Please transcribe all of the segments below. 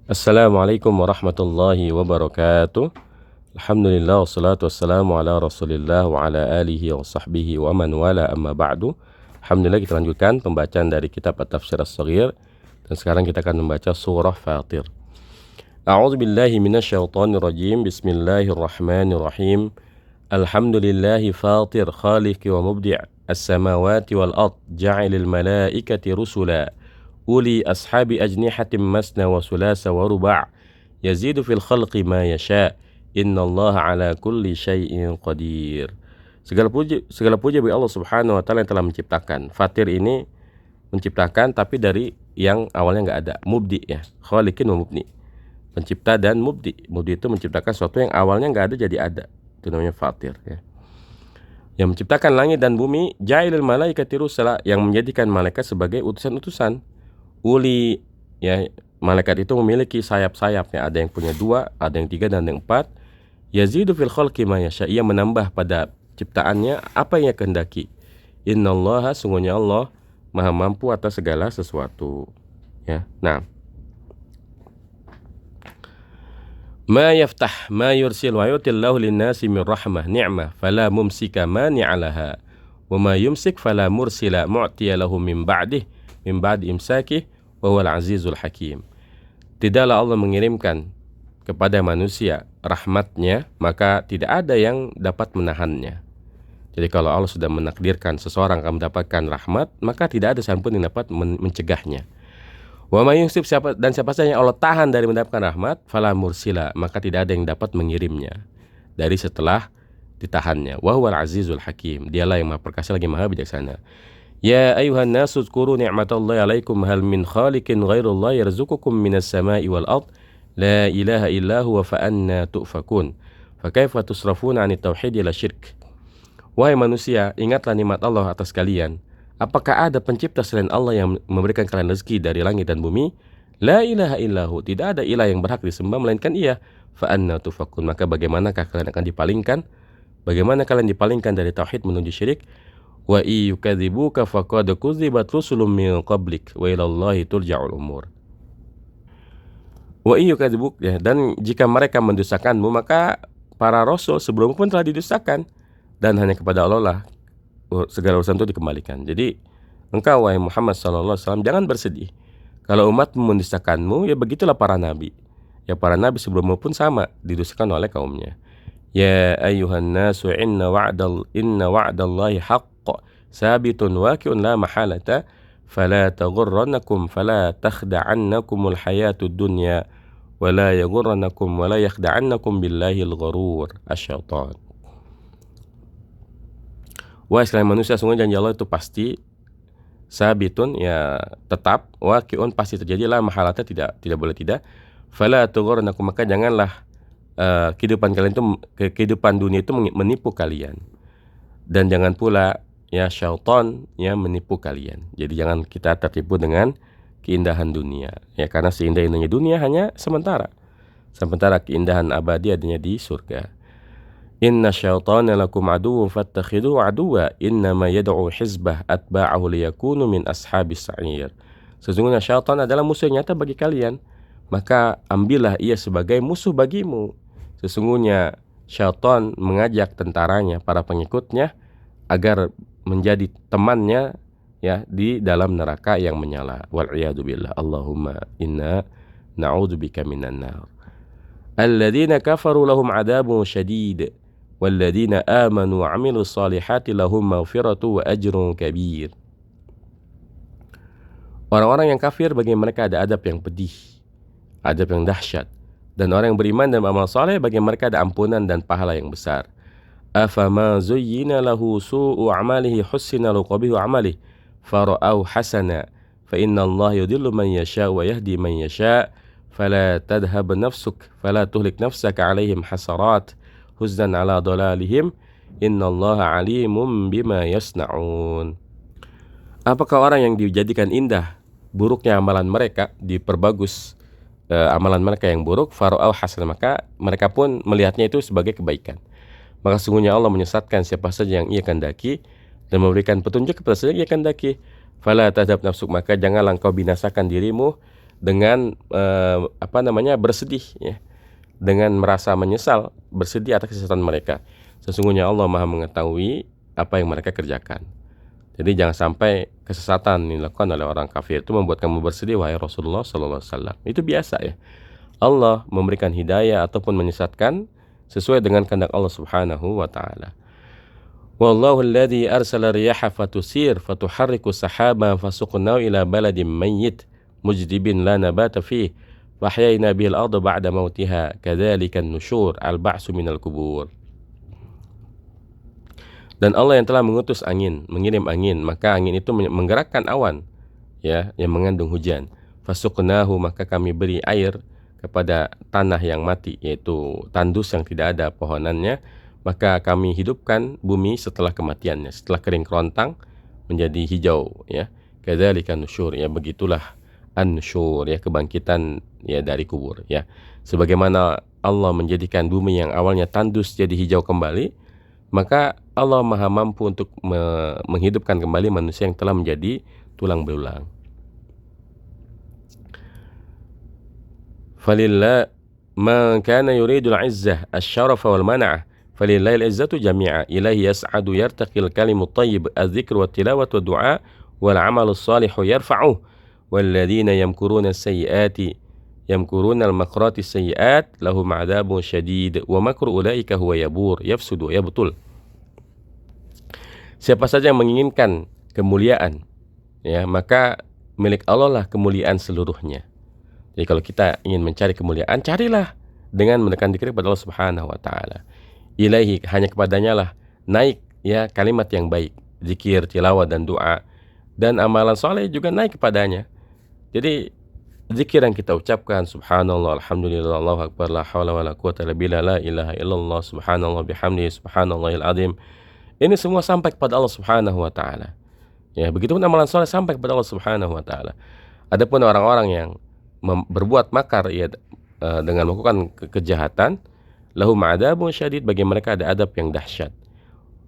Assalamualaikum warahmatullahi wabarakatuh. Alhamdulillah wassalatu wassalamu ala Rasulillah wa ala alihi wa sahbihi wa man wala amma ba'du. Alhamdulillah, kita lanjutkan pembacaan dari kitab At-Tafsir As-Shaghir, dan sekarang kita akan membaca surah Fatir. A'udzu billahi minasyaitonir rajim. Bismillahirrahmanirrahim. Alhamdulillahi fatir khaliqi wa mubdi' as-samawati wal ard ja'ilil malaikati rusula uli ashabi ajnihatin masna wa sulasa wa ruba' yazidu fil khalqi ma yasha' innallaha ala kulli syai'in qadir. Segala puji bagi Allah Subhanahu wa taala yang telah menciptakan. Fatir ini menciptakan tapi dari yang awalnya enggak ada. Mubdi ya, khaliqin wa mubni. Pencipta dan mubdi. Mubdi itu menciptakan sesuatu yang awalnya enggak ada jadi ada. Itu namanya fatir ya. Yang menciptakan langit dan bumi, ja'ilul malaikati rusula, yang menjadikan malaikat sebagai utusan-utusan. Uli ya, malaikat itu memiliki sayap-sayapnya, ada yang punya 2, ada yang 3, dan ada yang 4. Yazidu fil khalqi ma yasha, ia menambah pada ciptaannya apa yang ia kehendaki. Innallaha, sungguhnya Allah maha mampu atas segala sesuatu ya. Nah, ma yaftah ma yursil wa yutillahu linnasi min rahmah ni'mah fala mumsika mani'alaha wa ma yumsik fala mursila mu'tiya lahu min ba'di imsakih wa huwal azizul hakim. Tidaklah Allah mengirimkan kepada manusia rahmatnya, maka tidak ada yang dapat menahannya. Jadi kalau Allah sudah menakdirkan seseorang akan mendapatkan rahmat, maka tidak ada satupun yang dapat mencegahnya. Wa may yusib, siapa saja yang Allah tahan dari mendapatkan rahmat, fala mursila, maka tidak ada yang dapat mengirimnya dari setelah ditahannya. Wa huwal azizul hakim, dialah yang maha perkasa lagi maha bijaksana. Ya ayuhan nasu dzkuru ni'matallahi 'alaikum hal min khaliqin ghairullahi yarzuqukum minas sama'i wal ard la ilaha illa huwa fa anna tu'fakun fa kaifa tusrafuna 'anit tauhid ila syirk. Wahai manusia, ingatlah nikmat Allah atas kalian. Apakah ada pencipta selain Allah yang memberikan kalian rezeki dari langit dan bumi? La ilaha illahu, tidak ada ilah yang berhak disembah melainkan Ia. Fa anna tufakun, maka bagaimanakah kalian akan dipalingkan? Bagaimana kalian dipalingkan dari tauhid menuju syirik? Wa iyukadzibuka faqad kudzibat rusulun min qablik wa ilallahi turja'ul umur. Wa iyukadzibuk, ya, dan jika mereka mendustakanmu, maka para rasul sebelummu pun telah didustakan, dan hanya kepada Allah lah segala urusan itu dikembalikan. Jadi engkau wahai Muhammad sallallahu alaihi wasallam jangan bersedih kalau umatmu mendustakanmu, ya begitulah para nabi. Ya, para nabi sebelummu pun sama didustakan oleh kaumnya. Ya ayyuhan nasu inna wa'dallahi haqq sabitun waqi'un la mahalata fala takhda'annakumul hayatud dunya wala yakhda'annakum billahil gharur asyaitan. Wahai sekalian manusia, sungguhnya janji Allah itu pasti, sabitun ya tetap, waqi'un pasti terjadi, la mahalata tidak boleh tidak, fala taghurrannakum, maka janganlah kehidupan dunia itu menipu kalian, dan jangan pula ya syaitan ya menipu kalian. Jadi jangan kita tertipu dengan keindahan dunia ya, karena seindah-indahnya dunia hanya sementara keindahan abadi adanya di surga. Inna syaitana lakum aduwwun fattakhidhuhu aduwwa innama yad'u hizbah atba'ahu liyakunu min ashabis sa'ir. Sesungguhnya syaitan adalah musuh nyata bagi kalian, maka ambillah ia sebagai musuh bagimu. Sesungguhnya syaitan mengajak tentaranya, para pengikutnya, agar menjadi temannya ya di dalam neraka yang menyala. Wal iyadu billah. Allahumma inna na'udzubika minan nar. Alladzina kafaru lahum 'adzabun syadid walladzina amanu wa 'amilus salihati lahum maghfiratu wa ajrun kabir. Orang-orang yang kafir bagi mereka ada adab yang pedih, adab yang dahsyat, dan orang yang beriman dan beramal saleh bagi mereka ada ampunan dan pahala yang besar. Afama zuyyina lahu su'u amalihi hussina lahu qabihu amalihi fara'au hasana fa innallaha yudhillu man yasha wa yahdi man yasha fala tadhhab nafsuk fala tuhlik nafsaka 'alaihim hasarat huznan 'ala dhalalihim innallaha 'alimun bima yasna'un. Apakah orang yang dijadikan indah buruknya amalan mereka, diperbagus amalan mereka yang buruk, fara'au hasan, maka mereka pun melihatnya itu sebagai kebaikan. Maka sungguhnya Allah menyesatkan siapa saja yang ia kehendaki dan memberikan petunjuk kepada siapa yang ia kehendaki. Fala tadhab nafsuk, maka janganlah engkau binasakan dirimu dengan bersedih ya, dengan merasa menyesal, bersedih atas kesesatan mereka. Sesungguhnya Allah Maha mengetahui apa yang mereka kerjakan. Jadi jangan sampai kesesatan yang dilakukan oleh orang kafir itu membuat kamu bersedih, wahai Rasulullah sallallahu alaihi wasallam. Itu biasa ya. Allah memberikan hidayah ataupun menyesatkan sesuai dengan kehendak Allah Subhanahu wa taala. Wallahu alladhi arsala riyaha fatusir fatuharriku sahaban fasuqnahu ila baladin mayyit mujdibin la nabata fih wahyayna bil arda ba'da mautiha kadzalika an-nusyur al-ba'su minal kubur. Dan Allah yang telah mengutus angin, mengirim angin, maka angin itu menggerakkan awan ya yang mengandung hujan. Fasuqnahu, maka kami beri air kepada tanah yang mati, yaitu tandus yang tidak ada pohonannya, maka kami hidupkan bumi setelah kematiannya, setelah kering kerontang menjadi hijau ya. Kadzalika nusyur, ya begitulah an-nusyur ya, kebangkitan ya dari kubur ya. Sebagaimana Allah menjadikan bumi yang awalnya tandus jadi hijau kembali, maka Allah Maha mampu untuk menghidupkan kembali manusia yang telah menjadi tulang belulang. Falillah man kana yuridul izzah asy-syarafa wal man'ah falillahil izzatu jami'a ilaihi yas'adu yartaqil kalimut thayyib adz-dzikru wat tilawatu wad du'a wal 'amalus shalihu yarfa'uh walladzina yamkuruna as-sayyi'ati yamkuruna al-makrati as-sayyi'at lahum 'adzabun syadid wa makru ulaika huwa yabur yafsudu yabtul. Siapa saja yang menginginkan kemuliaan ya, maka milik Allah lah kemuliaan seluruhnya. Jadi kalau kita ingin mencari kemuliaan, carilah dengan mendekat diri kepada Allah Subhanahu wa taala. Ilaihi, hanya kepadanya lah naik ya kalimat yang baik, zikir, tilawah dan doa, dan amalan soleh juga naik kepadanya. Jadi zikir yang kita ucapkan, subhanallah, alhamdulillah, Allahu akbar, la haula wala quwata illa billah, la ilaha illallah, subhanallah bihamdihi, subhanallahil azim. Ini semua sampai kepada Allah Subhanahu wa taala. Ya, begitupun amalan soleh sampai kepada Allah Subhanahu wa taala. Adapun orang-orang yang berbuat makar ya dengan melakukan kejahatan, lahum adzabun syadid, bagi mereka ada adab yang dahsyat.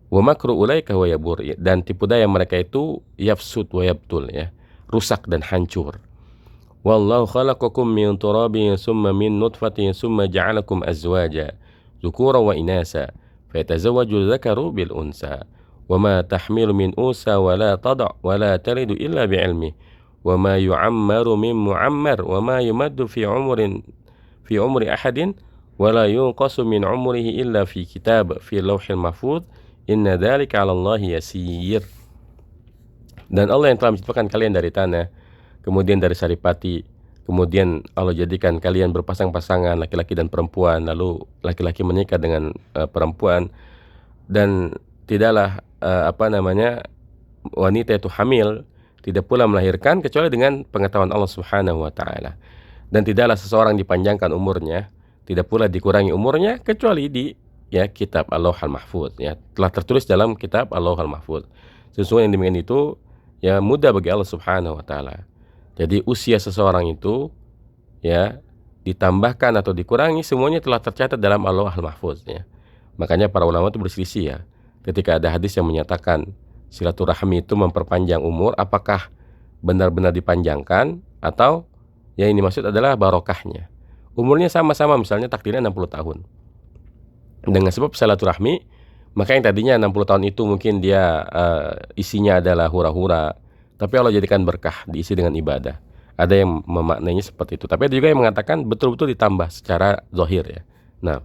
Wa makru ulaika wa yabur, dan tipu daya mereka itu yafsud wa yabtul ya, rusak dan hancur. Wallahu khalaqakum min turabin summa min nutfatin summa ja'alakum azwaja dzukura wa inasa fayatazawwaju dzakaru bil unsa wa ma tahmilu min unsa wa la tada' wa la talidu illa bi'ilmihi wa ma yu'ammaru min mu'ammar wa ma yumaddu fi umri ahadin wa la yunqasu min umrihi illa fi kitab fi lauhil mahfuz inna dzalika 'ala Allahi yasir. Dan Allah yang telah menciptakan kalian dari tanah, kemudian dari saripati, kemudian Allah jadikan kalian berpasang-pasangan laki-laki dan perempuan, lalu laki-laki menikah dengan perempuan, dan tidaklah wanita itu hamil, tidak pula melahirkan kecuali dengan pengetahuan Allah Subhanahu wa taala. Dan tidaklah seseorang dipanjangkan umurnya, tidak pula dikurangi umurnya kecuali di ya kitab Al-Lauhul Mahfuz ya, telah tertulis dalam kitab Al-Lauhul Mahfuz. Sesungguhnya yang demikian itu ya mudah bagi Allah Subhanahu wa taala. Jadi usia seseorang itu ya ditambahkan atau dikurangi semuanya telah tercatat dalam Al-Lauhul Mahfuz ya. Makanya para ulama itu berselisih ya. Ketika ada hadis yang menyatakan silaturahmi itu memperpanjang umur, apakah benar-benar dipanjangkan atau yang ini maksud adalah barokahnya. Umurnya sama-sama, misalnya takdirnya 60 tahun. Dengan sebab silaturahmi, maka yang tadinya 60 tahun itu mungkin dia isinya adalah hura-hura, tapi Allah jadikan berkah, diisi dengan ibadah. Ada yang memaknainya seperti itu. Tapi ada juga yang mengatakan betul-betul ditambah secara zahir ya. Nah,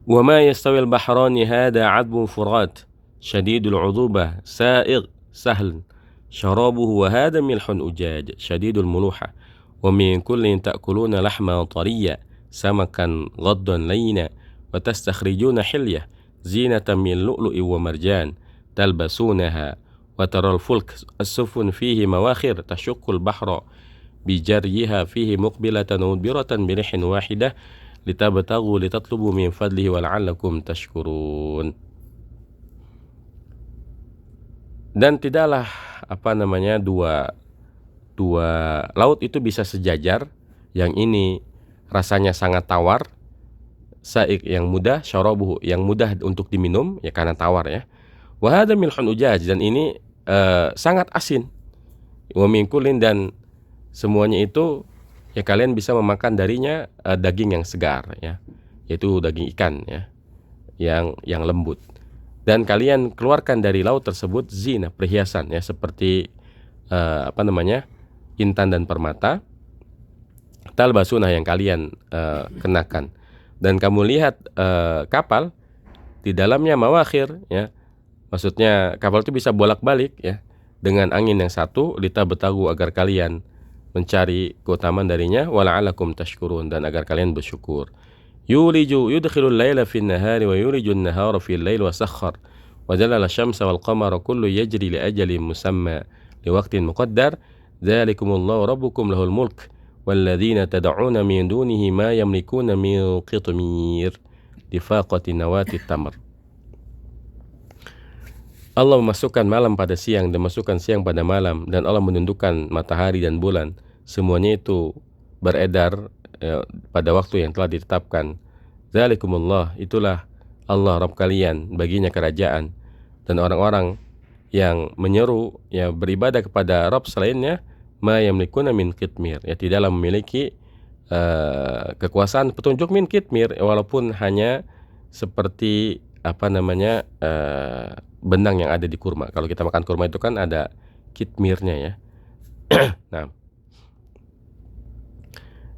wa ma yastawil bahrani hada 'adbun furat syadidul 'udubah sa'igh sahl syarabuhu wa hada milhun ujaj syadidul muluha wa min kullin ta'kuluna lahman tariyya samakan ghaddan layna wa tastakhrijuna hilyah zinatan min lu'lu'in wa marjan talbasunaha wa taral fulk as-sufun fihi mawakhir tashuqqul bahra bijaryiha fihi muqbilatan mudbiratan birihin wahidah litabtaghu litatlubu min fadlihi wa la'allakum tashkurun. Dan tidaklah dua laut itu bisa sejajar, yang ini rasanya sangat tawar, sa'ik yang mudah, syarabuhu yang mudah untuk diminum ya karena tawar ya. Wa hadha milhun ujaj, dan ini sangat asin. Wa min kullin, dan semuanya itu ya kalian bisa memakan darinya daging yang segar ya, yaitu daging ikan ya, yang lembut. Dan kalian keluarkan dari laut tersebut zina, perhiasan ya, seperti intan dan permata, talbasunah yang kalian kenakan. Dan kamu lihat kapal di dalamnya mawakhir ya, maksudnya kapal itu bisa bolak-balik ya dengan angin yang satu, litabtagu agar kalian mencari keutamaan darinya, wala'alakum tashkurun, dan agar kalian bersyukur. Yudkhilul laila fin nahari wa yulijun nahara fil lail wa sakhkhar wa jalala syamsa wal qamara kullu yajri li ajalin musamma li waqtin muqaddar dzalikumullahu rabbukum lahul mulk walladzina tad'una min dunihi ma yamlikuna min qitmir difaqati nawati tamr. Allah memasukkan malam pada siang dan masukkan siang pada malam, dan Allah menundukkan matahari dan bulan. Semuanya itu beredar pada waktu yang telah ditetapkan. Dzalikumullah, itulah Allah Rabb kalian, baginya kerajaan. Dan orang-orang yang menyeru ya beribadah kepada Rabb selainnya, ma yamlikuna min qitmir, ya tidaklah memiliki kekuasaan petunjuk min qitmir, walaupun hanya seperti benang yang ada di kurma. Kalau kita makan kurma itu kan ada kitmirnya ya. Nah,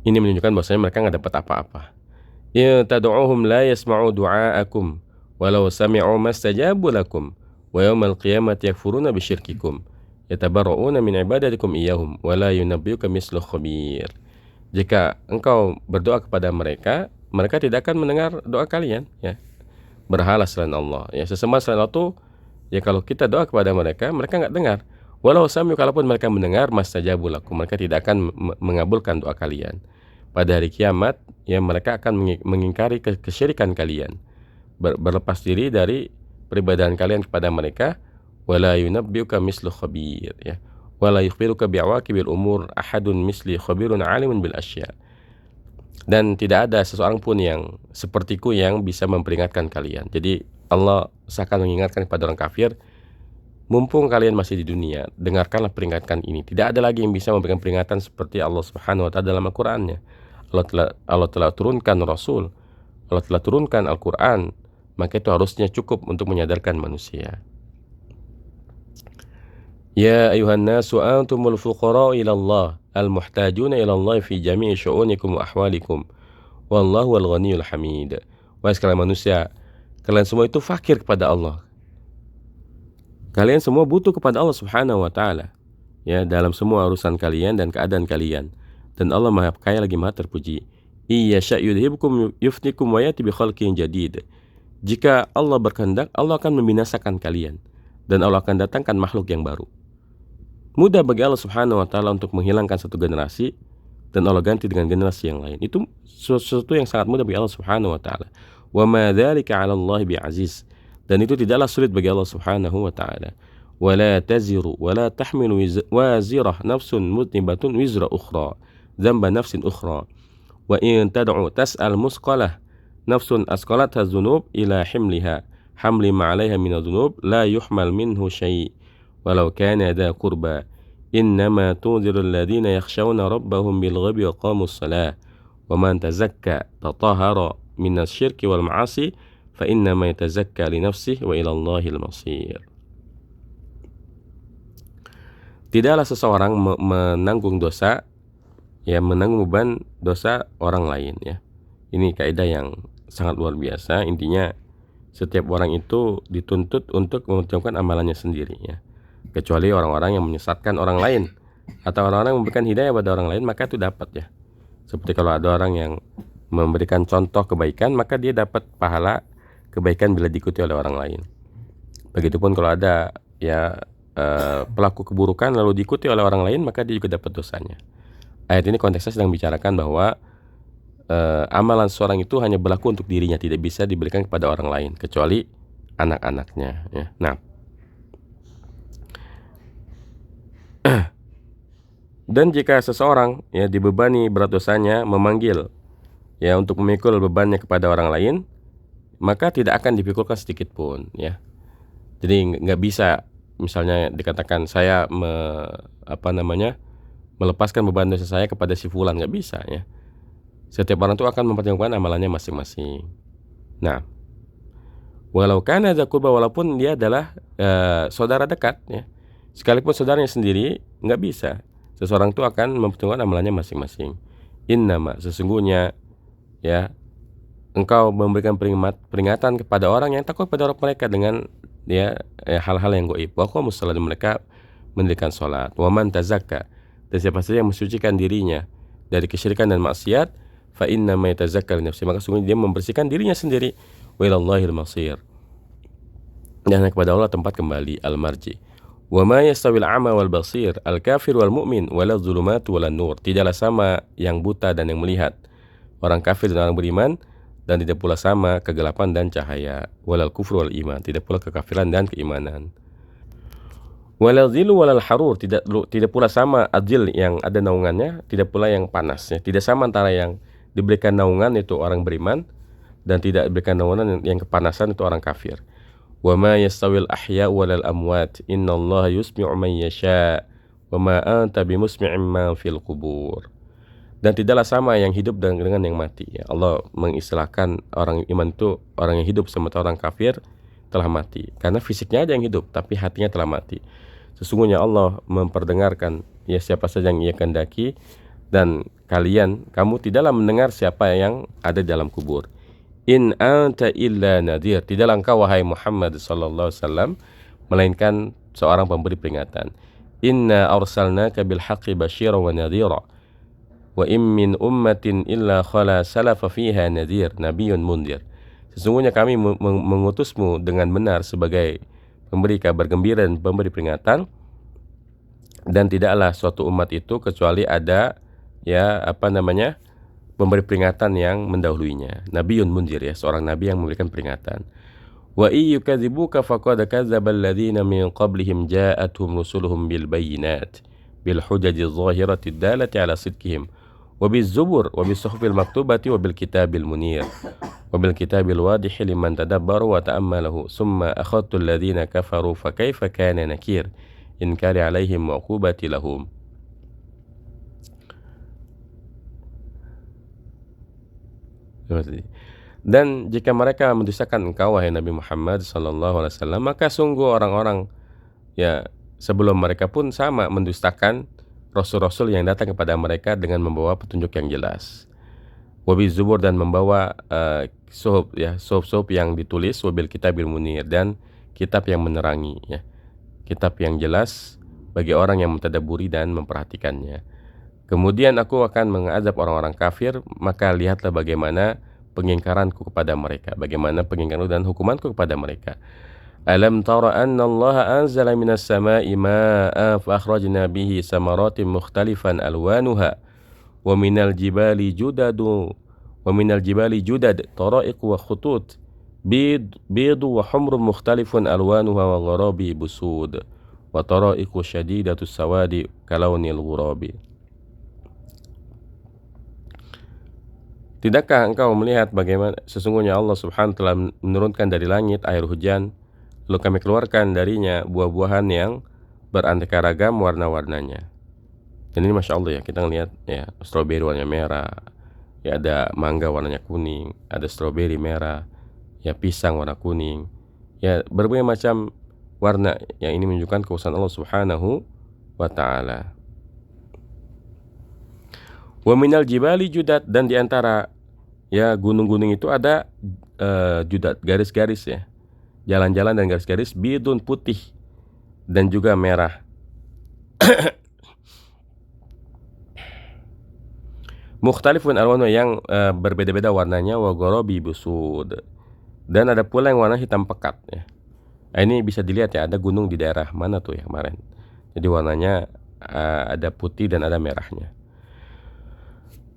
ini menunjukkan bahwasanya mereka nggak dapat apa-apa. Ya tad'uuhum la yasma'u du'aakum walau sami'u mastajabu lakum wa yawmal qiyamati yakfuruna bisyirkikum yatabarra'una min ibadatikum iyyahum wa la yunabbi'uka mislu khabir. Jika engkau berdoa kepada mereka, mereka tidak akan mendengar doa kalian ya. Berhala selain Allah ya, sesembahan selain Allah itu ya, kalau kita doa kepada mereka, mereka nggak dengar. Walau sami'u, kalaupun mereka mendengar, mastajabu lakum, mereka tidak akan mengabulkan doa kalian. Pada hari kiamat ya, mereka akan mengingkari kesyirikan kalian, berlepas diri dari peribadahan kalian kepada mereka. Wala yunabbi'uka mislu khabir ya, wala yukhbiruka bi'awaqibil umur ahadun misli khabirun alimun bil asya. Dan tidak ada seseorang pun yang sepertiku yang bisa memperingatkan kalian. Jadi Allah seakan mengingatkan kepada orang kafir, mumpung kalian masih di dunia, dengarkanlah peringatan ini. Tidak ada lagi yang bisa memberikan peringatan seperti Allah Subhanahu wa ta'ala dalam Al-Qur'annya. Allah telah turunkan Rasul, Allah telah turunkan Al-Qur'an, maka itu harusnya cukup untuk menyadarkan manusia. Ya ayuhan nasu antumul fuqara'u ila Allah al-muhtajuna ila Allah fi jami'i syu'unikum wa ahwalikum wallahu al-ghaniyul hamid. Wahai sekalian manusia, kalian semua itu fakir kepada Allah. Kalian semua butuh kepada Allah Subhanahu wa ta'ala ya, dalam semua urusan kalian dan keadaan kalian. Dan Allah Maha Kaya lagi Maha Terpuji. Iya sya'yudhibkum yufnikum wa yati bi khalqin jadid. Jika Allah berkehendak, Allah akan membinasakan kalian dan Allah akan datangkan makhluk yang baru. Mudah bagi Allah Subhanahu wa ta'ala untuk menghilangkan satu generasi dan Allah ganti dengan generasi yang lain. Itu sesuatu yang sangat mudah bagi Allah Subhanahu wa ta'ala. Wa ma dzalika 'ala Allah bi'aziz. Dan itu tidaklah sulit bagi Allah Subhanahu wa ta'ala. Wa la taziru wa la tahmilu wazirah nafsun mudnibatun wizra ukhra dzamba nafsin ukhra. Wa in tad'u tas'al musqalah nafsun asqalatha dzunub ila himliha hamli ma 'alaiha min adzunub la yuhmal minhu syai' walau kana dza qurba. Innama tunzirul ladzina yakhshawna rabbahum bil ghaibi wa qamus shalah wa man tazakka tatahhara minas syirki wal ma'asi fa innama yatazakka li nafsihi wa ila Allahil masir. Tidaklah seseorang menanggung dosa ya, menanggung beban dosa orang lain ya. Ini kaidah yang sangat luar biasa. Intinya setiap orang itu dituntut untuk memperjuangkan amalannya sendiri ya. Kecuali orang-orang yang menyesatkan orang lain atau orang-orang yang memberikan hidayah pada orang lain, maka itu dapat ya. Seperti kalau ada orang yang memberikan contoh kebaikan, maka dia dapat pahala kebaikan bila diikuti oleh orang lain. Begitupun kalau ada ya pelaku keburukan lalu diikuti oleh orang lain, maka dia juga dapat dosanya. Ayat ini konteksnya sedang bicarakan bahwa amalan seorang itu hanya berlaku untuk dirinya, tidak bisa diberikan kepada orang lain kecuali anak-anaknya ya. Nah, dan jika seseorang ya dibebani berat dosanya memanggil ya untuk memikul bebannya kepada orang lain, maka tidak akan dipikulkan sedikit pun ya. Jadi nggak bisa misalnya dikatakan saya melepaskan beban dosa saya kepada si fulan, nggak bisa ya. Setiap orang itu akan mempertimbangkan amalannya masing-masing. Nah, walau kana dza qurba, walaupun dia adalah saudara dekat ya. Sekalipun saudaranya sendiri, nggak bisa. Seseorang itu akan mempertimbangkan amalannya masing-masing. Innama, sesungguhnya ya, engkau memberikan peringatan kepada orang yang takut pada mereka dengan ya, hal-hal yang gaib. Wa qamus shalah, mereka mendirikan salat. Wa man tazakka, dan siapa saja yang mensucikan dirinya dari kesyirikan dan maksiat, fa inna ma yatazakka li nafsi, maka sungguhnya dia membersihkan dirinya sendiri. Wa ilallahil masir, dan kepada Allah tempat kembali, al-marji. Wa ma yastawil a'ma wal basir, al-kafir wal mu'min, wala dzulumatu wala nur. Tidaklah sama yang buta dan yang melihat, orang kafir dan orang beriman, dan tidak pula sama kegelapan dan cahaya. Walal kufru wal iman, tidak pula kekafiran dan keimanan. Walal zilu walal harur, tidak pula sama azil yang ada naungannya, tidak pula yang panasnya. Tidak sama antara yang diberikan naungan itu orang beriman, dan tidak diberikan naungan yang kepanasan itu orang kafir. Wa ma yastawil ahya walal amwat, innallaha yusmi'u man yasha, wa ma anta bimusmi'in man fil qubur. Dan tidaklah sama yang hidup dengan yang mati ya. Allah mengistilahkan orang iman itu orang yang hidup, sementara orang kafir telah mati. Karena fisiknya aja yang hidup, tapi hatinya telah mati. Sesungguhnya Allah memperdengarkan ya siapa saja yang Ia kehendaki, dan kamu tidaklah mendengar siapa yang ada dalam kubur. In anta illa nadhir, tidaklah engkau wahai Muhammad sallallahu alaihi wasallam melainkan seorang pemberi peringatan. Inna arsalnaka bil haqqi basyira wa nadhira, wa in min ummatin illa khala salafa fiha nadhir nabiyyun mundhir. Sesungguhnya kami mengutusmu dengan benar sebagai pemberi kabar gembira dan pemberi peringatan, dan tidaklah suatu umat itu kecuali ada ya pemberi peringatan yang mendahuluinya. Nabiyyun mundhir ya, seorang nabi yang memberikan peringatan. Wa iyyukadzibuka faqad kadzdzabal ladzina min qablihim ja'atuhum rusuluhum bil bayyinat bil hujaji adh-dhahirati ad-dalati ala sidqihim wa biz zubur wa bis suhufil maktubati wa bil kitabil munir wa bil kitabil wadihi liman tadabbaru wa ta'ammalahu summa akhadtu alladhina kafaru fa kaifa kana nakir in kari alaihim wa uqubati lahum. Dan jika mereka mendustakan engkau wahai Nabi Muhammad sallallahu alaihi wasallam, maka sungguh orang-orang ya sebelum mereka pun sama mendustakan rasul-rasul yang datang kepada mereka dengan membawa petunjuk yang jelas. Wabil zubur, dan membawa suhuf yang ditulis, wabil kitabil munir, dan kitab yang menerangi ya. Kitab yang jelas bagi orang yang mentadaburi dan memperhatikannya. Kemudian aku akan mengazab orang-orang kafir, maka lihatlah bagaimana pengingkaranku kepada mereka, bagaimana pengingkaranku dan hukumanku kepada mereka. Alam tara anna Allah anzala minas sama'i ma'an fa akhrajna bihi samaratin mukhtalifan alwanuha wa minal jibali judad tara'iq wa khutut bidu wa humrun mukhtalifun alwanuha wa gharabi busud wa tara'iqu syadidatus sawadi kalaunil ghurabi. Tidakkah engkau melihat bagaimana sesungguhnya Allah subhanahu wa ta'ala menurunkan dari langit air hujan, lalu kami keluarkan darinya buah-buahan yang beraneka ragam warna-warnanya. Dan ini Masya Allah ya, kita ngelihat ya, stroberi warnanya merah, ya ada mangga warnanya kuning, ada stroberi merah, ya pisang warna kuning, ya berbagai macam warna yang ini menunjukkan kekuasaan Allah subhanahu wa ta'ala. Wa minal jibali judad, dan diantara ya gunung-gunung itu ada judad, garis-garis ya, jalan-jalan dan garis-garis, bidun putih dan juga merah. Mukhtalifun alwanu, yang berbeda-beda warnanya, wa gharabi busud, dan ada pula yang warna hitam pekat ya. Nah, ini bisa dilihat ya, ada gunung di daerah mana tuh ya kemarin. Jadi warnanya ada putih dan ada merahnya.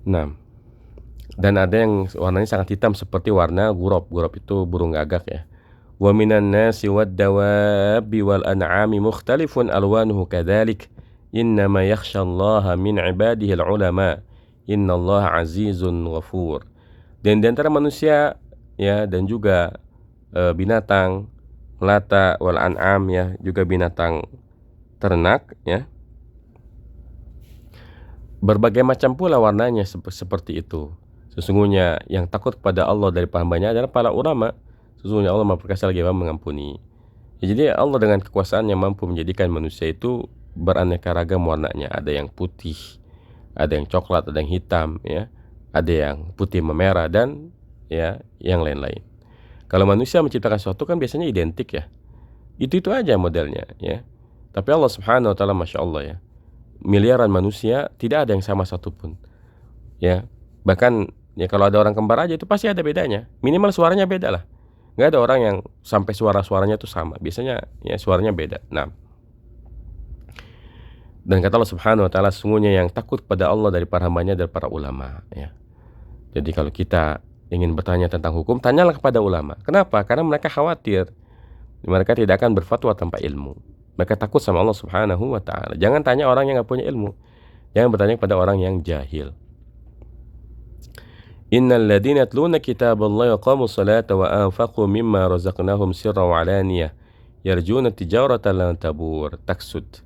Nah, dan ada yang warnanya sangat hitam seperti warna gurab. Gurab itu burung gagak ya. Wa minan nasi wad dawabi wal an'ami mukhtalifun alwanuhu kadzalik innama yakhshallaha min ibadihi al ulama innallaha azizun ghafur. Dan di antara manusia ya, dan juga binatang melata, wal an'am ya, juga binatang ternak ya, Berbagai macam pula warnanya seperti itu. Sesungguhnya yang takut kepada Allah dari hambanya adalah para ulama. Sesungguhnya Allah Maha Perkasa lagi Maha mengampuni. Ya, jadi Allah dengan kekuasaan yang mampu menjadikan manusia itu beraneka ragam warnanya. Ada yang putih, ada yang coklat, ada yang hitam, ya, ada yang putih memerah, dan ya yang lain-lain. Kalau manusia menciptakan sesuatu kan biasanya identik ya. Itu aja modelnya ya. Tapi Allah Subhanahu wa taala, Masya Allah ya, miliaran manusia tidak ada yang sama satupun. Ya, bahkan ya kalau ada orang kembar aja itu pasti ada bedanya. Minimal suaranya beda lah. Nggak ada orang yang sampai suaranya itu sama. Biasanya ya suaranya beda. Nah, dan kata Allah Subhanahu wa taala, sesungguhnya yang takut pada Allah dari para hambanya adalah para ulama ya. Jadi kalau kita ingin bertanya tentang hukum, tanyalah kepada ulama. Kenapa? Karena mereka khawatir mereka tidak akan berfatwa tanpa ilmu. Mereka takut sama Allah Subhanahu wa ta'ala. Jangan tanya orang yang nggak punya ilmu. Jangan bertanya kepada orang yang jahil. Innal ladzina yatluna kitaballahi wa aqamus salata wa anfaqu mimma razaqnahum sirran wa alaniyah yarjuna tijaratan lan tabur taksud.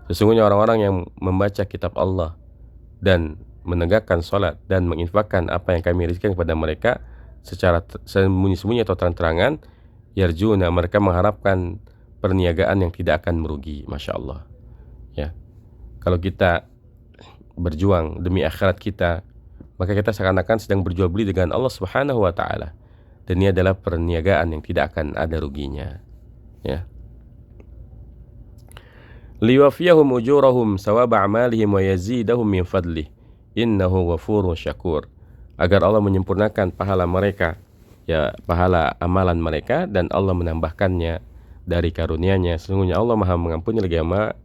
Sesungguhnya orang-orang yang membaca kitab Allah dan menegakkan salat dan menginfakkan apa yang kami rizkikan kepada mereka secara sembunyi-sembunyi atau terang-terangan, yarjuna, mereka mengharapkan perniagaan yang tidak akan merugi. Masya Allah ya. Kalau kita berjuang demi akhirat kita, maka kita seakan-akan sedang berjual beli dengan Allah Subhanahu wa ta'ala. Dan ini adalah perniagaan yang tidak akan ada ruginya ya. Liwafiyahum ujurahum sawaba amalihim wa yazidahum min fadlih innahu ghafurun syakur. Agar Allah menyempurnakan pahala mereka, ya, pahala amalan mereka, dan Allah menambahkannya dari karunia-Nya. Sesungguhnya Allah Maha mengampuni lagi Maha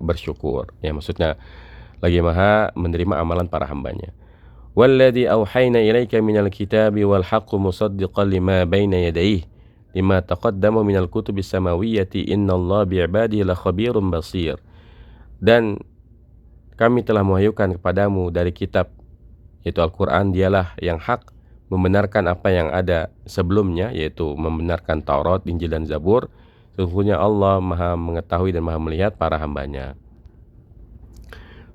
bersyukur. Ya, maksudnya lagi Maha menerima amalan para hambanya. Walladzi auhayna ilaika minal kitabi wal haqqu musaddiqan lima baina yadayhi lima taqaddama minal kutubis samawiyyati innallaha bi'ibadihi lakhabirun basir. Dan kami telah mewahyukan kepadamu dari kitab, yaitu Al-Quran, dialah yang hak, membenarkan apa yang ada sebelumnya, yaitu membenarkan Taurat, Injil, dan Zabur. Sesungguhnya Allah Maha mengetahui dan Maha melihat para hambanya.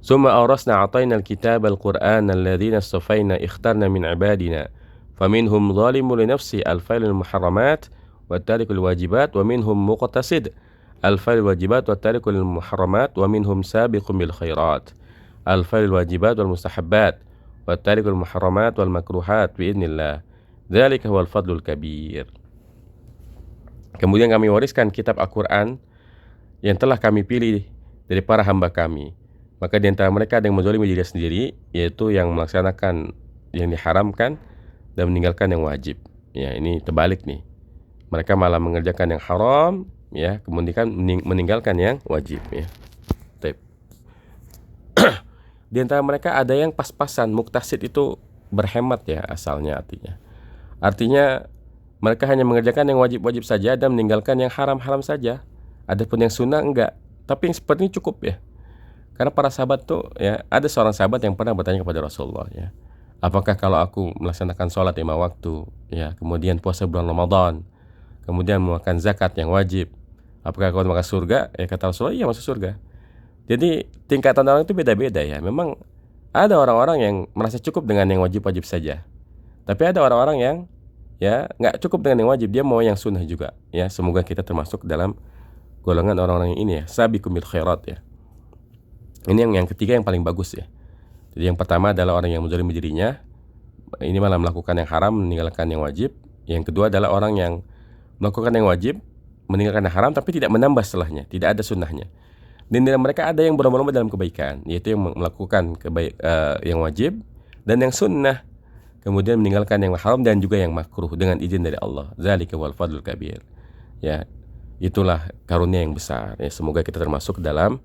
Summa awrasna atayna al-kitab al-Qur'an alladhina istafayna ikhtarna min ibadina faminhum zalimun li nafsi al-failul muharramat wa tarikul wajibat wa minhum muqtasid al-failul wajibat wa tarikul muharramat wa minhum sabiqun bil khairat al-failul wajibat wal mustahabbat wa tarikul muharramat wal makruhat biidznillah dzalika huwal fadlul kabir. Kemudian kami wariskan kitab Al-Quran yang telah kami pilih dari para hamba kami. Maka di antara mereka ada yang menzalimi diri sendiri, yaitu yang melaksanakan yang diharamkan dan meninggalkan yang wajib. Ya, ini terbalik nih. Mereka malah mengerjakan yang haram, ya, kemudian meninggalkan yang wajib. Ya. Di antara mereka ada yang pas-pasan. Muktasid itu berhemat ya asalnya artinya. Artinya mereka hanya mengerjakan yang wajib-wajib saja dan meninggalkan yang haram-haram saja. Adapun yang sunnah enggak. Tapi yang seperti ini cukup ya. Karena para sahabat tuh ya, ada seorang sahabat yang pernah bertanya kepada Rasulullah ya, apakah kalau aku melaksanakan sholat 5 waktu ya, kemudian puasa bulan Ramadan, kemudian mengeluarkan zakat yang wajib, apakah aku masuk surga? Ya kata Rasulullah, iya masuk surga. Jadi tingkatan orang itu beda-beda ya. Memang ada orang-orang yang merasa cukup dengan yang wajib-wajib saja. Tapi ada orang-orang yang ya nggak cukup dengan yang wajib, dia mau yang sunnah juga ya. Semoga kita termasuk dalam golongan orang-orang yang ini ya, sabiqum bil khairat ya. Ini yang ketiga yang paling bagus ya. Jadi yang pertama adalah orang yang menzalimi dirinya, ini malah melakukan yang haram, meninggalkan yang wajib. Yang kedua adalah orang yang melakukan yang wajib, meninggalkan yang haram, tapi tidak menambah setelahnya, tidak ada sunnahnya. Dan dalam mereka ada yang berlomba-lomba dalam kebaikan, yaitu yang melakukan yang wajib dan yang sunnah, kemudian meninggalkan yang haram dan juga yang makruh dengan izin dari Allah. Dzalika wal fadlul kabir. Ya, itulah karunia yang besar. Ya, semoga kita termasuk dalam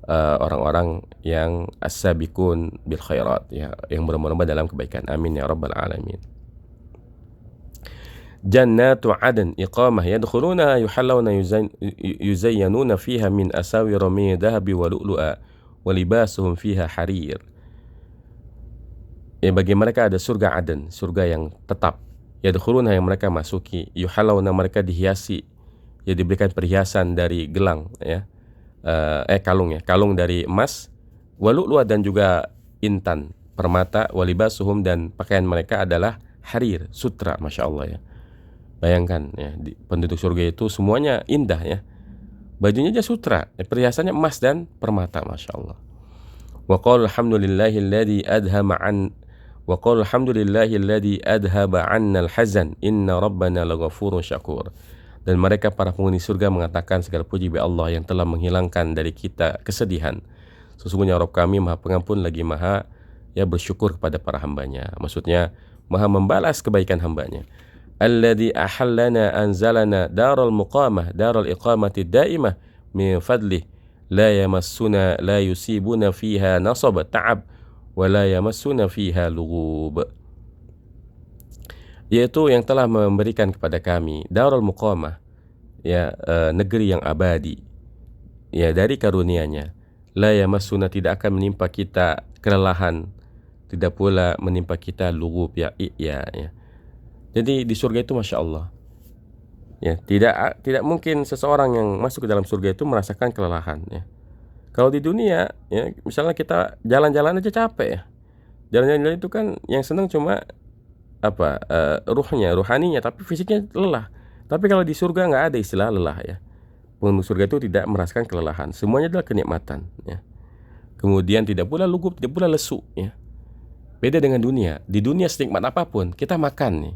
orang-orang yang as-sabiqun bil khairat ya, yang berlomba-lomba dalam kebaikan. Amin ya rabbal alamin. Jannatu adn iqamah yadkhuluna yuhallawna yuzayyanuna fiha min asawir min dhahabi wa lu'lu'a wa libasuhum fiha harir. Ya, bagi mereka ada surga Aden, surga yang tetap. Yadkhuluna, yang mereka masuki, yuhallawna, mereka dihiasi, ya, diberikan perhiasan dari gelang ya. Kalung ya, kalung dari emas Walu'lu'a dan juga intan, permata, walibasuhum dan pakaian mereka adalah harir, sutra, Masya Allah ya. Bayangkan ya, penduduk surga itu semuanya indah ya. Bajunya aja sutra, perhiasannya emas dan permata, Masya Allah. Wa qala alhamdulillahilladzi adhama an wa qala alhamdulillahilladzi adhaba 'annal hazan inna rabbana laghafurun syakur. Dan mereka para penghuni surga mengatakan segala puji bagi Allah yang telah menghilangkan dari kita kesedihan. Sesungguhnya Rabb kami Maha Pengampun lagi Maha bersyukur kepada para hambanya. Maksudnya Maha membalas kebaikan hambanya. Alladzi ahallana anzalana daral muqamah daral iqamati daimah min fadlih la yamassuna la yusibuna fiha nasab ta'ab wa la yamassuna fiha lughub. Yaitu yang telah memberikan kepada kami darul muqamah negeri yang abadi dari karunia-Nya. La yamassuna tidak akan menimpa kita kelelahan, tidak pula menimpa kita lughub ya. Jadi di surga itu Masya Allah tidak mungkin seseorang yang masuk ke dalam surga itu merasakan kelelahan ya. Kalau di dunia ya, misalnya kita jalan-jalan aja capek ya. Jalan-jalan itu kan yang senang cuma ruhaninya, tapi fisiknya lelah. Tapi kalau di surga nggak ada istilah lelah ya. Penghuni surga itu tidak merasakan kelelahan, semuanya adalah kenikmatan ya. Kemudian tidak pula lugup, tidak pula lesu ya. Beda dengan dunia. Di dunia senikmat apapun kita makan nih,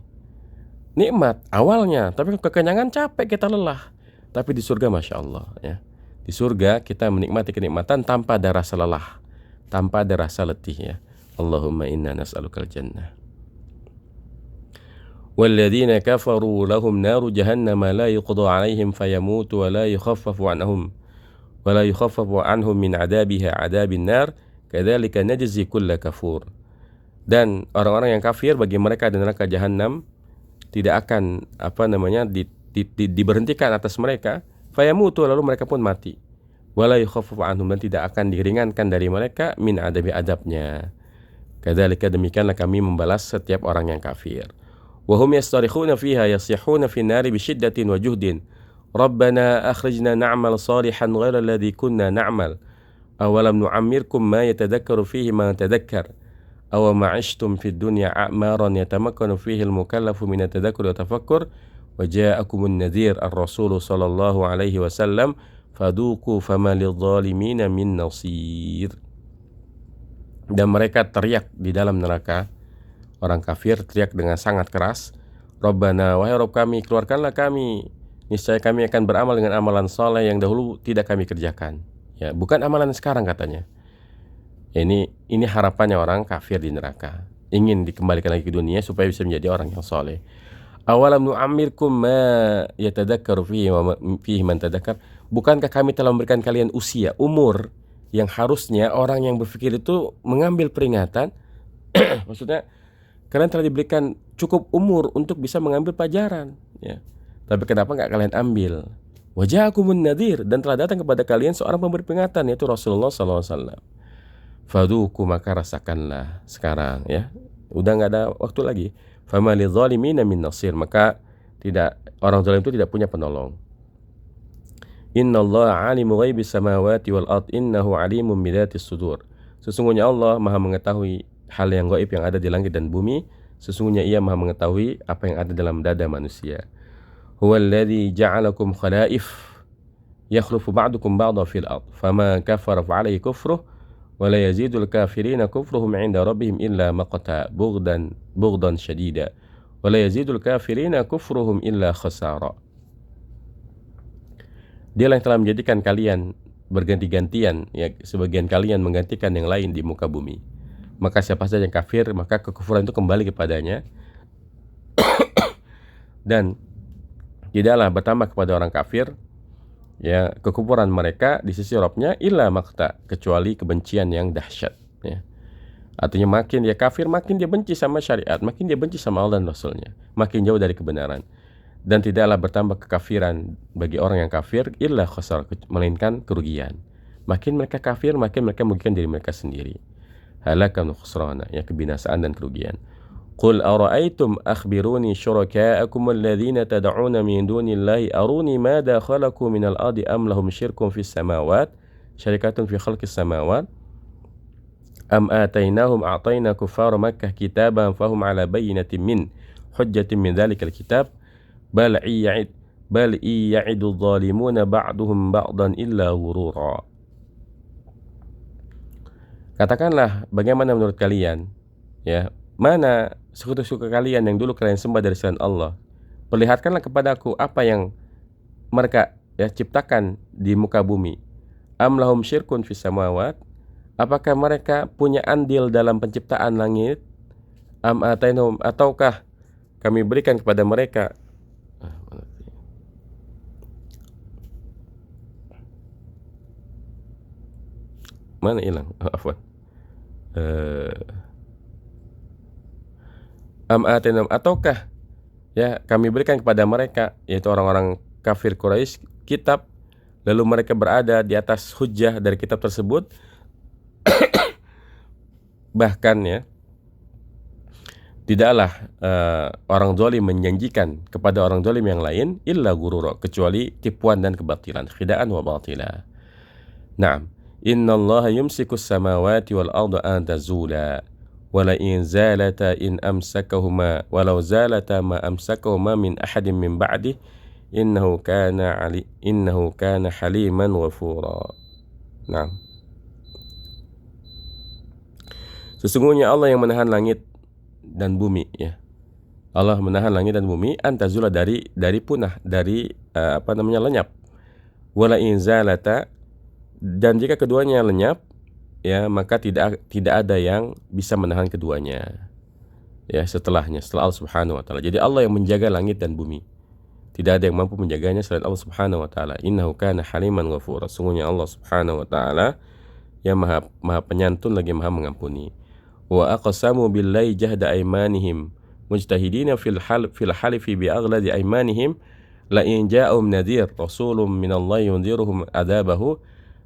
nikmat awalnya, tapi kekenyangan capek kita lelah. Tapi di surga Masya Allah ya, di surga kita menikmati kenikmatan tanpa ada rasa lelah, tanpa ada rasa letih ya. Allahumma inna nas'alukal jannah. Walladzina kafaru lahum naru jahannam la yuqda 'alaihim fayamutu wa la yukhaffafu anhum min 'adabiha 'adabin nar kadzalika najzi kulla kafur. Dan orang-orang yang kafir bagi mereka di neraka jahanam tidak akan diberhentikan atas mereka, fayamutu lalu mereka pun mati. Wala yukhaffafu anhum dan tidak akan diringankan dari mereka min 'adabi adabnya. Kadzalika demikianlah kami membalas setiap orang yang kafir. وهم يسترخون فيها يصيحون في النار بشدة وجهد ربنا أخرجنا نعمل صالحا غير الذي كنا نعمل أولم نعمركم ما يتذكر فيه ما تذكر أو ما عشتم في الدنيا أعمارا يتمكن فيه المكلف من التذكر والتفكر وجاءكم النذير الرسول صلى الله عليه وسلم فذوقوا فما للظالمين من نصير. Dan mereka teriak di dalam neraka. Orang kafir teriak dengan sangat keras, Rabbana, wahai Rabb kami, keluarkanlah kami, niscaya kami akan beramal dengan amalan saleh yang dahulu tidak kami kerjakan. Ya, bukan amalan sekarang katanya. Ini harapannya orang kafir di neraka, ingin dikembalikan lagi ke dunia supaya bisa menjadi orang yang saleh. Awalam nu'ammirkum ma yatadakkaru fihi man tadakkar. Bukankah kami telah memberikan kalian usia, umur yang harusnya orang yang berpikir itu mengambil peringatan? Maksudnya kalian telah diberikan cukup umur untuk bisa mengambil pelajaran ya. Tapi kenapa nggak kalian ambil? Waja'akumun nadhir, dan telah datang kepada kalian seorang pemberi peringatan, yaitu Rasulullah SAW. Fadhuku, maka rasakanlah sekarang ya. Udah nggak ada waktu lagi. Fama lidzalimina min nasir, maka orang zalim itu tidak punya penolong. Innallaha 'alimu ghaibis samawati wal ard innahu 'alimun bidzatis sudur. Sesungguhnya Allah Maha mengetahui hal yang gaib yang ada di langit dan bumi. Sesungguhnya Ia Maha mengetahui apa yang ada dalam dada manusia. Huwallazi ja'alakum khalaif yakhlufu ba'dukum ba'dha fil ard fama kafara fa'alayhi kufruh wa la yazidul kafirina kufruhum 'inda rabbihim illa maqta bughdan shadida wa la yazidul kafirina kufruhum illa khasara. Dialah yang telah menjadikan kalian berganti-gantian ya, sebagian kalian menggantikan yang lain di muka bumi. Maka siapa saja yang kafir, maka kekufuran itu kembali kepadanya. Dan tidaklah bertambah kepada orang kafir ya kekufuran mereka di sisi Rabb-nya illa maqta, kecuali kebencian yang dahsyat ya. Artinya makin dia kafir, makin dia benci sama syariat, makin dia benci sama Allah dan Rasulnya, makin jauh dari kebenaran. Dan tidaklah bertambah kekafiran bagi orang yang kafir illa khasar, melainkan kerugian. Makin mereka kafir, makin mereka merugikan diri mereka sendiri. Halakan khusrana, ya kebinasaan dan kerugian. Qul ara'aytum akhbiruni syuraka'akum alladhina tad'una min dunillahi aruni madza khalaqu minal ardi am lahum syirkun fis samawat syarikatun fi khalqis samawat. am atainahum a'tayna kuffara Makkah kitaban fahum ala bayyinatin min hujjatin min dzalikal kitab bal ya'idu dhalimuna ba'duhum ba'dan illa ghurura. Katakanlah, bagaimana menurut kalian, ya, mana sekutu-sekutu kalian yang dulu kalian sembah dari selain Allah? Perlihatkanlah kepadaku apa yang mereka ciptakan di muka bumi. Am lahum syirkun fis samawat? Apakah mereka punya andil dalam penciptaan langit? Am atainahum, ataukah kami berikan kepada mereka mana hilang? Afwan. Am atainahum, ataukah kami berikan kepada mereka, yaitu orang-orang kafir Quraisy, kitab, lalu mereka berada di atas hujjah dari kitab tersebut. Bahkan tidaklah orang zalim menjanjikan kepada orang zalim yang lain illa gurura, kecuali tipuan dan kebatilan, khidaan wa batila. Naam, innallaha yumsikus samawati wal arda an tazula wala in zalata in amsakahuma walau zalata ma amsakahuma min ahadin min ba'di innahu kana haliman ghafura. Naam. Sesungguhnya Allah yang menahan langit dan bumi, ya. Allah menahan langit dan bumi antazula dari punah, dari lenyap. Wala in zalata, dan jika keduanya lenyap, ya, maka tidak ada yang bisa menahan keduanya. Ya, setelah Allah Subhanahu wa taala. Jadi Allah yang menjaga langit dan bumi. Tidak ada yang mampu menjaganya selain Allah Subhanahu wa taala. Innahu kana haliman ghafura. Sungguhnya Allah Subhanahu wa taala yang maha penyantun lagi maha mengampuni. Wa aqsamu billahi jahda aymanihim mujtahidina fil halifi bi aghladi aymanihim la in ja'ahum nadhir rasulun minallahi yunziruhum adabahu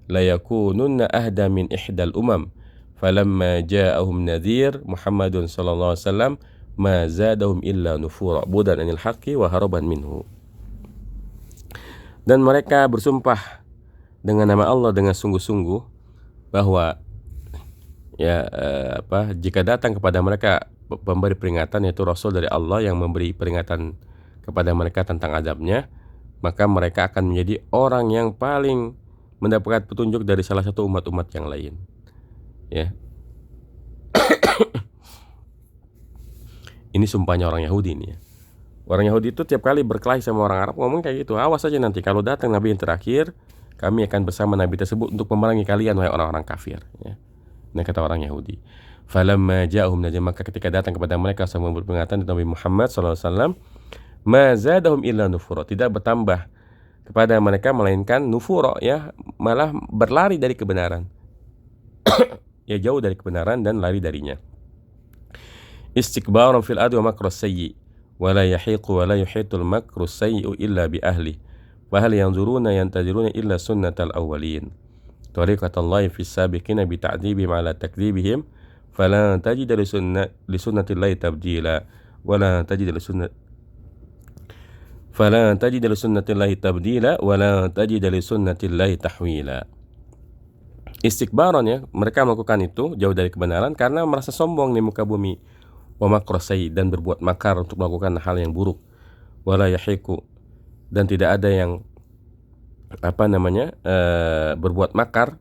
la yakununna ahda min ihdal umam falamma ja'ahum nadhir Muhammadun sallallahu alaihi wasallam ma zadahum illa nufura budan anil haqqi wa haraban minhu. Dan mereka bersumpah dengan nama Allah dengan sungguh-sungguh bahwa jika datang kepada mereka pemberi peringatan, yaitu Rasul dari Allah yang memberi peringatan kepada mereka tentang azabnya, maka mereka akan menjadi orang yang paling mendapatkan petunjuk dari salah satu umat-umat yang lain. Ya. Ini sumpahnya orang Yahudi ini, ya. Orang Yahudi itu tiap kali berkelahi sama orang Arab ngomong kayak gitu. Awas saja nanti kalau datang Nabi yang terakhir, kami akan bersama Nabi tersebut untuk memerangi kalian wahai orang-orang kafir, ya. Ini kata orang Yahudi. Falamma ja'ahum nadhir, maka ketika datang kepada mereka sama peringatan dari Nabi Muhammad SAW, ma zadahum illa nufura, tidak bertambah kepada mereka melainkan nufura, ya, malah berlari dari kebenaran. Ya, jauh dari kebenaran dan lari darinya. Istikbaran fil ardi wa makru sayyi wa la yahiqu wa la yuhitul makru sayyi illa bi ahli wa hal yanzuruna yantaziruna illa sunnatal awwalin. Tariqatallahi fis sabiqina bi ta'dibihim ala takdzibihim fala tajid li sunnatillahi tabdila wala tajid li sunnatillahi tabdila wala tajid li sunnatillahi tahwila. Istikbaran, ya, mereka melakukan itu jauh dari kebenaran karena merasa sombong di muka bumi, wa makrasai, dan berbuat makar untuk melakukan hal yang buruk, wala yahiku, dan tidak ada yang berbuat makar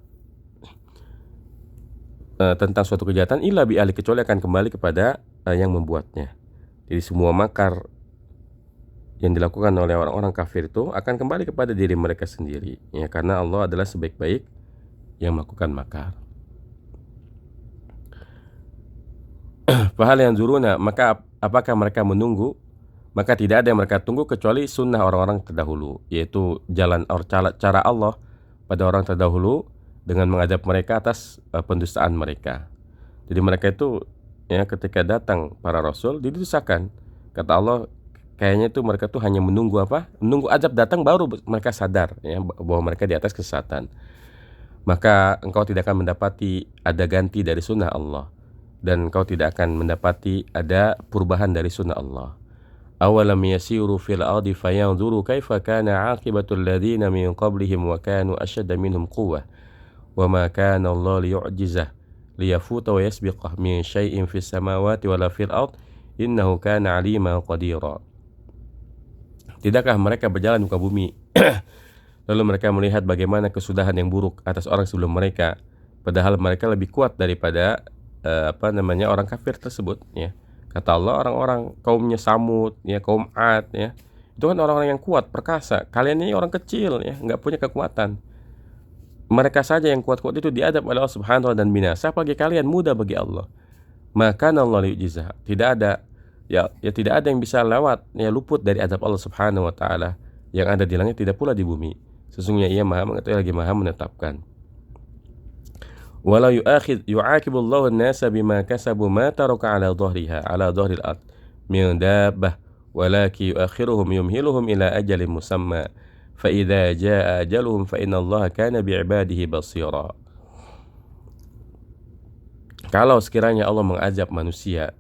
tentang suatu kejahatan illa bi ahli, kecuali akan kembali kepada yang membuatnya. Jadi semua makar yang dilakukan oleh orang-orang kafir itu akan kembali kepada diri mereka sendiri, ya, karena Allah adalah sebaik-baik yang melakukan makar. Fahal yang zuruna, maka apakah mereka menunggu? Maka tidak ada yang mereka tunggu kecuali sunnah orang-orang terdahulu, yaitu jalan cara Allah pada orang terdahulu dengan mengadab mereka atas pendustaan mereka. Jadi mereka itu, ya, ketika datang para rasul didustakan. Kata Allah, kayaknya itu mereka tuh hanya menunggu menunggu azab datang baru mereka sadar, ya, bahwa mereka di atas kesesatan. Maka engkau tidak akan mendapati ada ganti dari sunnah Allah, dan engkau tidak akan mendapati ada perubahan dari sunnah Allah. Awalam yasiru fil ardi fayanzuru kaifa kana aqibatul ladzina min qablihim wa kanu ashadda minhum quwwah wa ma kana Allah liyu'jizah liyafuta wa yasbiqah min syai'in fis samawati wala fil ard innahu kana 'aliman qadira. Tidakkah mereka berjalan di muka bumi lalu mereka melihat bagaimana kesudahan yang buruk atas orang sebelum mereka, padahal mereka lebih kuat daripada orang kafir tersebut, ya. Kata Allah, orang-orang kaumnya Samud, ya, kaum Ad, ya, itu kan orang-orang yang kuat, perkasa. Kalian ini orang kecil, ya, nggak punya kekuatan. Mereka saja yang kuat-kuat itu diadab oleh Allah Subhanahu wa taala dan binasa, apalagi kalian mudah bagi Allah. Maka Allah liyujizah. Tidak ada tidak ada yang bisa lewat, ya, luput dari adab Allah Subhanahu wa taala. Yang ada di langit tidak pula di bumi. Sesungguhnya Ia Maha mengetahui lagi Maha menetapkan. Wala yu'aqibullahu an-nasa bima kasabu ma taraka ala dhahril ard min dabbah walakin yu'akhiruhum yumhiluhum ila ajalin musamma fa idza jaa ajaluhum fa innallaha kana bi'ibadihi basira. Kalau sekiranya Allah mengazab manusia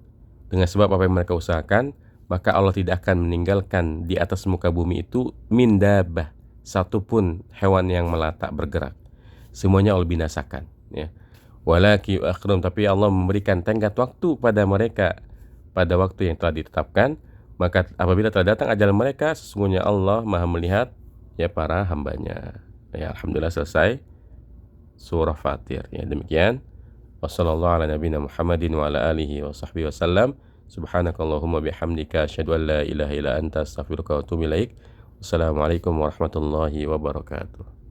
dengan sebab apa yang mereka usahakan, maka Allah tidak akan meninggalkan di atas muka bumi itu min dabbah, satupun hewan yang melata bergerak. Semuanya Allah binasakan, ya. Walaki akhirum, tapi Allah memberikan tenggat waktu pada mereka pada waktu yang telah ditetapkan. Maka apabila telah datang ajal mereka, sesungguhnya Allah Maha melihat, ya, para hambanya. Ya, alhamdulillah selesai surah Fatir. Ya, demikian. Wassallallahu ala nabiyina Muhammadin wa ala alihi wa sahbihi wasallam. Subhanakallahumma bihamdika asyhadu an la ilaha illa anta astaghfiruka wa atubu ilaik. Wassalamualaikum warahmatullahi wabarakatuh.